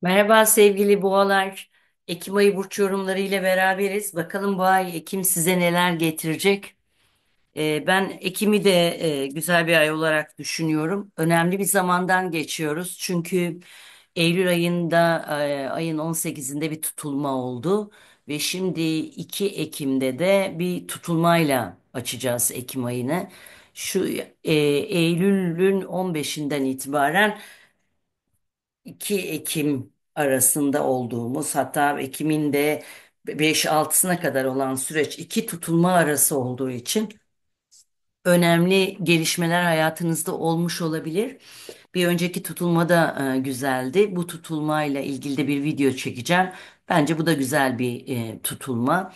Merhaba sevgili boğalar. Ekim ayı burç yorumları ile beraberiz. Bakalım bu ay Ekim size neler getirecek? Ben Ekim'i de güzel bir ay olarak düşünüyorum. Önemli bir zamandan geçiyoruz. Çünkü Eylül ayında ayın 18'inde bir tutulma oldu. Ve şimdi 2 Ekim'de de bir tutulmayla açacağız Ekim ayını. Şu Eylül'ün 15'inden itibaren 2 Ekim arasında olduğumuz, hatta Ekim'in de 5-6'sına kadar olan süreç iki tutulma arası olduğu için önemli gelişmeler hayatınızda olmuş olabilir. Bir önceki tutulma da güzeldi. Bu tutulmayla ilgili de bir video çekeceğim. Bence bu da güzel bir tutulma.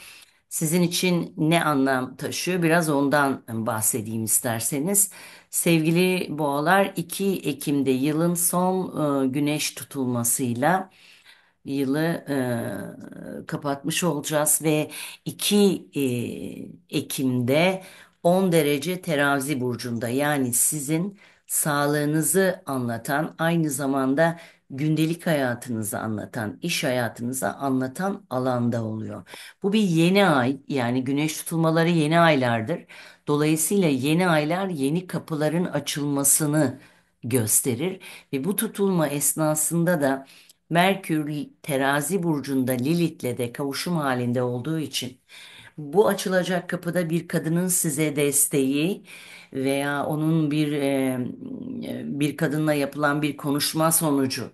Sizin için ne anlam taşıyor? Biraz ondan bahsedeyim isterseniz. Sevgili boğalar, 2 Ekim'de yılın son güneş tutulmasıyla yılı kapatmış olacağız ve 2 Ekim'de 10 derece terazi burcunda, yani sizin sağlığınızı anlatan, aynı zamanda gündelik hayatınızı anlatan, iş hayatınızı anlatan alanda oluyor. Bu bir yeni ay, yani güneş tutulmaları yeni aylardır. Dolayısıyla yeni aylar yeni kapıların açılmasını gösterir ve bu tutulma esnasında da Merkür terazi burcunda Lilith'le de kavuşum halinde olduğu için bu açılacak kapıda bir kadının size desteği veya onun bir kadınla yapılan bir konuşma sonucu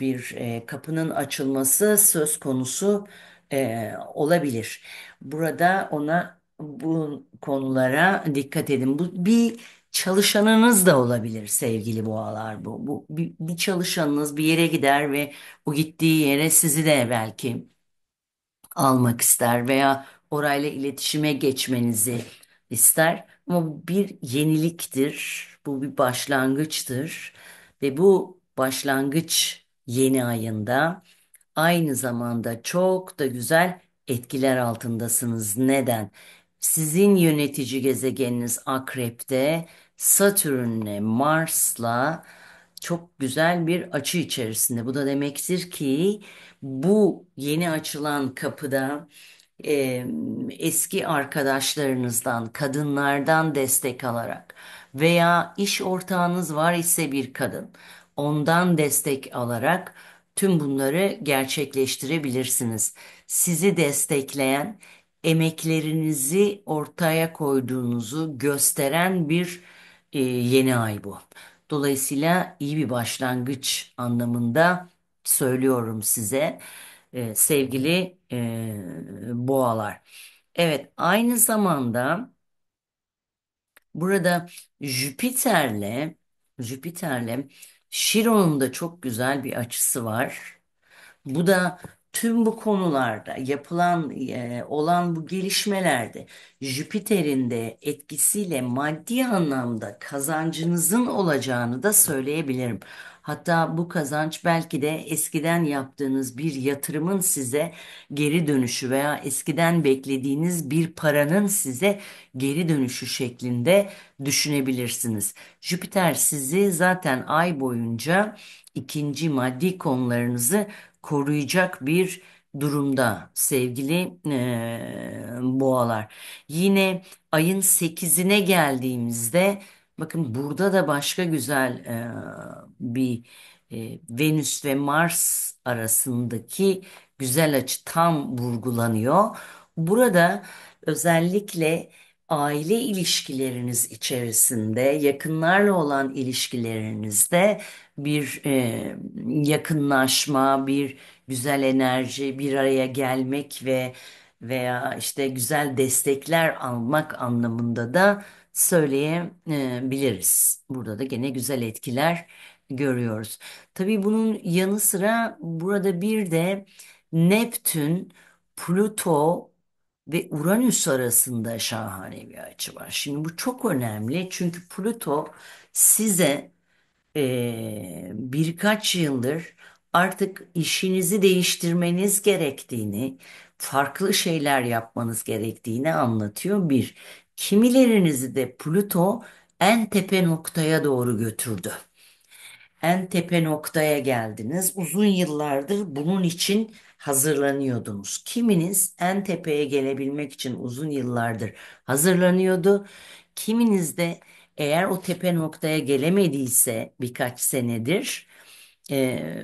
bir kapının açılması söz konusu olabilir. Burada bu konulara dikkat edin. Bu bir çalışanınız da olabilir sevgili boğalar. Bu bir çalışanınız bir yere gider ve o gittiği yere sizi de belki almak ister veya orayla iletişime geçmenizi ister. Ama bu bir yeniliktir, bu bir başlangıçtır ve bu başlangıç yeni ayında aynı zamanda çok da güzel etkiler altındasınız. Neden? Sizin yönetici gezegeniniz Akrep'te Satürn'le Mars'la çok güzel bir açı içerisinde. Bu da demektir ki bu yeni açılan kapıda e, eski arkadaşlarınızdan, kadınlardan destek alarak veya iş ortağınız var ise bir kadın, ondan destek alarak tüm bunları gerçekleştirebilirsiniz. Sizi destekleyen, emeklerinizi ortaya koyduğunuzu gösteren bir yeni ay bu. Dolayısıyla iyi bir başlangıç anlamında söylüyorum size sevgili boğalar. Evet, aynı zamanda burada Jüpiter'le Şiron'un da çok güzel bir açısı var. Bu da tüm bu konularda yapılan olan bu gelişmelerde Jüpiter'in de etkisiyle maddi anlamda kazancınızın olacağını da söyleyebilirim. Hatta bu kazanç belki de eskiden yaptığınız bir yatırımın size geri dönüşü veya eskiden beklediğiniz bir paranın size geri dönüşü şeklinde düşünebilirsiniz. Jüpiter sizi zaten ay boyunca ikinci maddi konularınızı koruyacak bir durumda sevgili boğalar. Yine ayın 8'ine geldiğimizde bakın burada da başka güzel bir Venüs ve Mars arasındaki güzel açı tam vurgulanıyor. Burada özellikle aile ilişkileriniz içerisinde, yakınlarla olan ilişkilerinizde bir yakınlaşma, bir güzel enerji, bir araya gelmek ve veya işte güzel destekler almak anlamında da söyleyebiliriz. Burada da gene güzel etkiler görüyoruz. Tabii bunun yanı sıra burada bir de Neptün, Plüto ve Uranüs arasında şahane bir açı var. Şimdi bu çok önemli çünkü Plüto size birkaç yıldır artık işinizi değiştirmeniz gerektiğini, farklı şeyler yapmanız gerektiğini anlatıyor bir. Kimilerinizi de Plüto en tepe noktaya doğru götürdü. En tepe noktaya geldiniz. Uzun yıllardır bunun için hazırlanıyordunuz. Kiminiz en tepeye gelebilmek için uzun yıllardır hazırlanıyordu. Kiminiz de eğer o tepe noktaya gelemediyse birkaç senedir,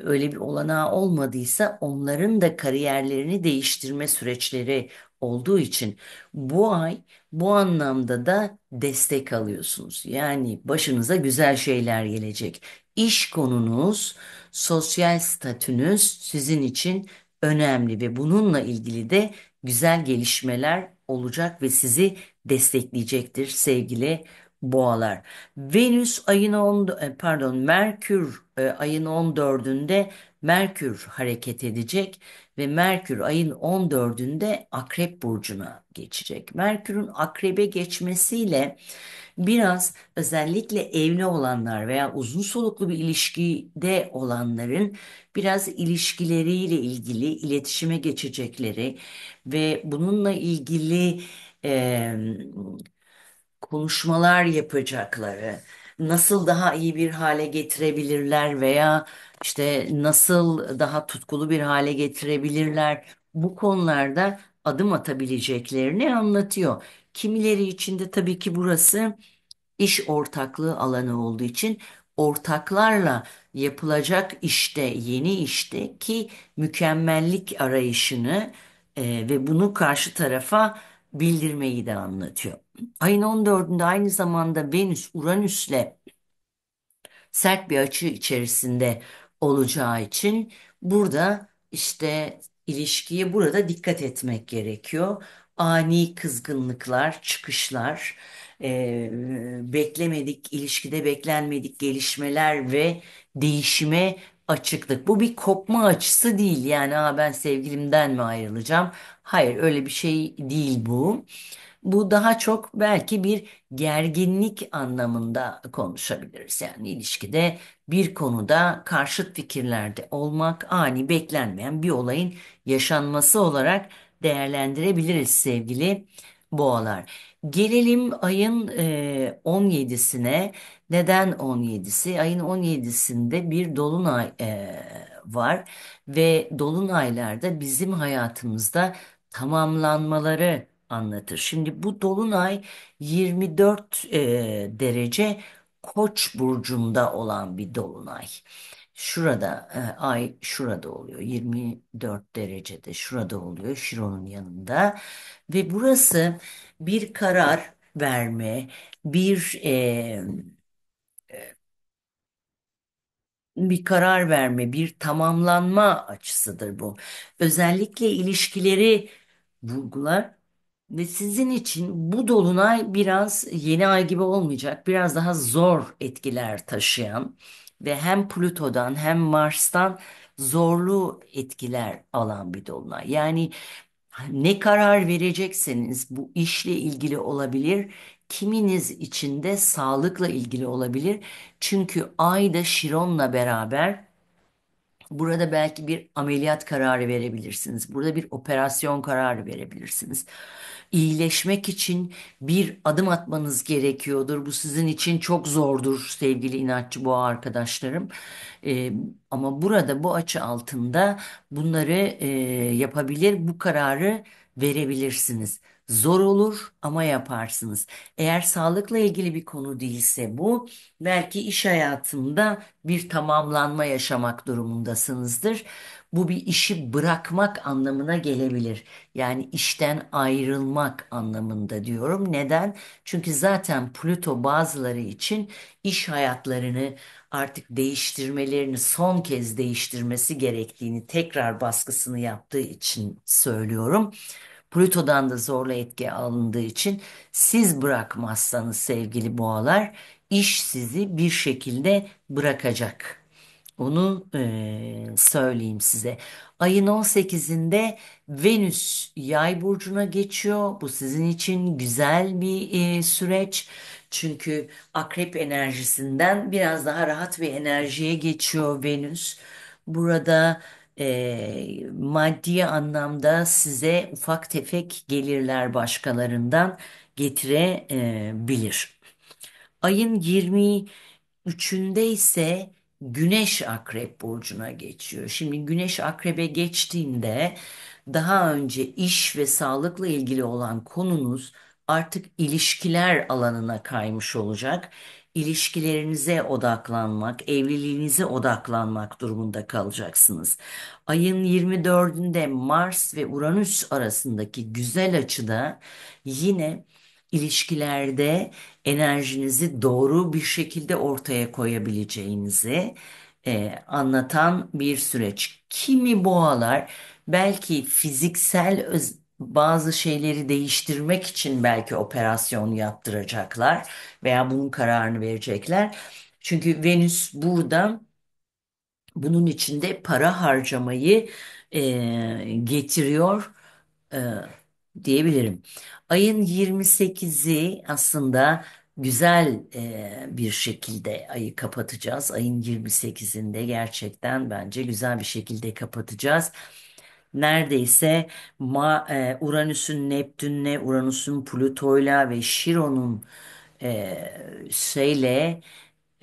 öyle bir olanağı olmadıysa onların da kariyerlerini değiştirme süreçleri olduğu için bu ay bu anlamda da destek alıyorsunuz. Yani başınıza güzel şeyler gelecek. İş konunuz, sosyal statünüz sizin için önemli ve bununla ilgili de güzel gelişmeler olacak ve sizi destekleyecektir sevgili boğalar. Venüs ayın 10, pardon Merkür ayın 14'ünde Merkür hareket edecek ve Merkür ayın 14'ünde Akrep burcuna geçecek. Merkür'ün Akrep'e geçmesiyle biraz özellikle evli olanlar veya uzun soluklu bir ilişkide olanların biraz ilişkileriyle ilgili iletişime geçecekleri ve bununla ilgili e, konuşmalar yapacakları, nasıl daha iyi bir hale getirebilirler veya işte nasıl daha tutkulu bir hale getirebilirler, bu konularda adım atabileceklerini anlatıyor. Kimileri için de tabii ki burası iş ortaklığı alanı olduğu için ortaklarla yapılacak işte, yeni işte ki mükemmellik arayışını ve bunu karşı tarafa bildirmeyi de anlatıyor. Ayın 14'ünde aynı zamanda Venüs Uranüs'le sert bir açı içerisinde olacağı için burada işte ilişkiye burada dikkat etmek gerekiyor. Ani kızgınlıklar, çıkışlar, beklemedik, ilişkide beklenmedik gelişmeler ve değişime açıklık. Bu bir kopma açısı değil. Yani ben sevgilimden mi ayrılacağım? Hayır, öyle bir şey değil bu. Bu daha çok belki bir gerginlik anlamında konuşabiliriz. Yani ilişkide bir konuda karşıt fikirlerde olmak ani beklenmeyen bir olayın yaşanması olarak değerlendirebiliriz sevgili boğalar. Gelelim ayın 17'sine. Neden 17'si? Ayın 17'sinde bir dolunay var ve dolunaylarda bizim hayatımızda tamamlanmaları anlatır. Şimdi bu dolunay 24 derece Koç burcunda olan bir dolunay. Şurada ay şurada oluyor. 24 derecede şurada oluyor. Şiron'un yanında ve burası bir karar verme, bir karar verme, bir tamamlanma açısıdır bu. Özellikle ilişkileri vurgular ve sizin için bu dolunay biraz yeni ay gibi olmayacak, biraz daha zor etkiler taşıyan ve hem Plüto'dan hem Mars'tan zorlu etkiler alan bir dolunay. Yani ne karar verecekseniz bu işle ilgili olabilir. Kiminiz için de sağlıkla ilgili olabilir. Çünkü Ay da Şiron'la beraber burada belki bir ameliyat kararı verebilirsiniz. Burada bir operasyon kararı verebilirsiniz. İyileşmek için bir adım atmanız gerekiyordur. Bu sizin için çok zordur sevgili inatçı boğa arkadaşlarım. Ee, Ama burada bu açı altında bunları yapabilir, bu kararı verebilirsiniz. Zor olur ama yaparsınız. Eğer sağlıkla ilgili bir konu değilse bu, belki iş hayatında bir tamamlanma yaşamak durumundasınızdır. Bu bir işi bırakmak anlamına gelebilir. Yani işten ayrılmak anlamında diyorum. Neden? Çünkü zaten Plüto bazıları için iş hayatlarını artık değiştirmelerini son kez değiştirmesi gerektiğini tekrar baskısını yaptığı için söylüyorum. Plüto'dan da zorla etki alındığı için siz bırakmazsanız sevgili boğalar iş sizi bir şekilde bırakacak. Onu söyleyeyim size. Ayın 18'inde Venüs Yay burcuna geçiyor. Bu sizin için güzel bir süreç. Çünkü Akrep enerjisinden biraz daha rahat bir enerjiye geçiyor Venüs. Burada maddi anlamda size ufak tefek gelirler başkalarından getirebilir. Ayın 23'ünde ise Güneş Akrep burcuna geçiyor. Şimdi Güneş Akrep'e geçtiğinde daha önce iş ve sağlıkla ilgili olan konunuz artık ilişkiler alanına kaymış olacak. İlişkilerinize odaklanmak, evliliğinize odaklanmak durumunda kalacaksınız. Ayın 24'ünde Mars ve Uranüs arasındaki güzel açıda yine ilişkilerde enerjinizi doğru bir şekilde ortaya koyabileceğinizi anlatan bir süreç. Kimi boğalar belki fiziksel bazı şeyleri değiştirmek için belki operasyon yaptıracaklar veya bunun kararını verecekler. Çünkü Venüs burada bunun içinde para harcamayı getiriyor e, diyebilirim. Ayın 28'i aslında güzel bir şekilde ayı kapatacağız. Ayın 28'inde gerçekten bence güzel bir şekilde kapatacağız. Neredeyse Uranüs'ün Neptün'le, Uranüs'ün Plüto'yla ve Şiron'un şeyle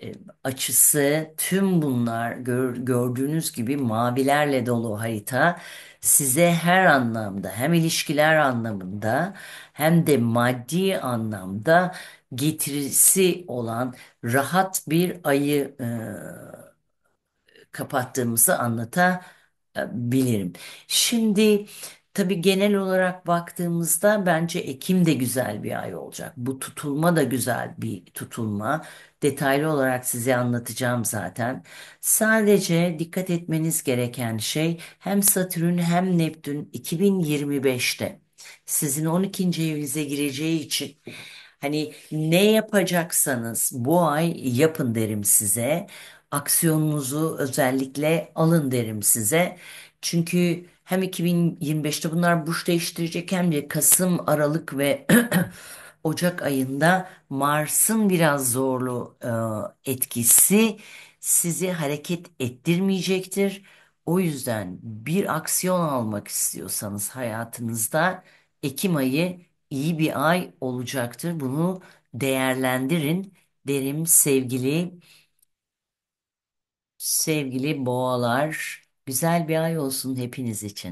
e, açısı, tüm bunlar gördüğünüz gibi mavilerle dolu harita size her anlamda, hem ilişkiler anlamında hem de maddi anlamda getirisi olan rahat bir ayı kapattığımızı anlatabilirim. Şimdi tabii genel olarak baktığımızda bence Ekim de güzel bir ay olacak. Bu tutulma da güzel bir tutulma. Detaylı olarak size anlatacağım zaten. Sadece dikkat etmeniz gereken şey hem Satürn hem Neptün 2025'te sizin 12. evinize gireceği için hani ne yapacaksanız bu ay yapın derim size. Aksiyonunuzu özellikle alın derim size. Çünkü hem 2025'te bunlar burç değiştirecek hem de Kasım, Aralık ve Ocak ayında Mars'ın biraz zorlu etkisi sizi hareket ettirmeyecektir. O yüzden bir aksiyon almak istiyorsanız hayatınızda Ekim ayı iyi bir ay olacaktır. Bunu değerlendirin derim sevgili boğalar. Güzel bir ay olsun hepiniz için.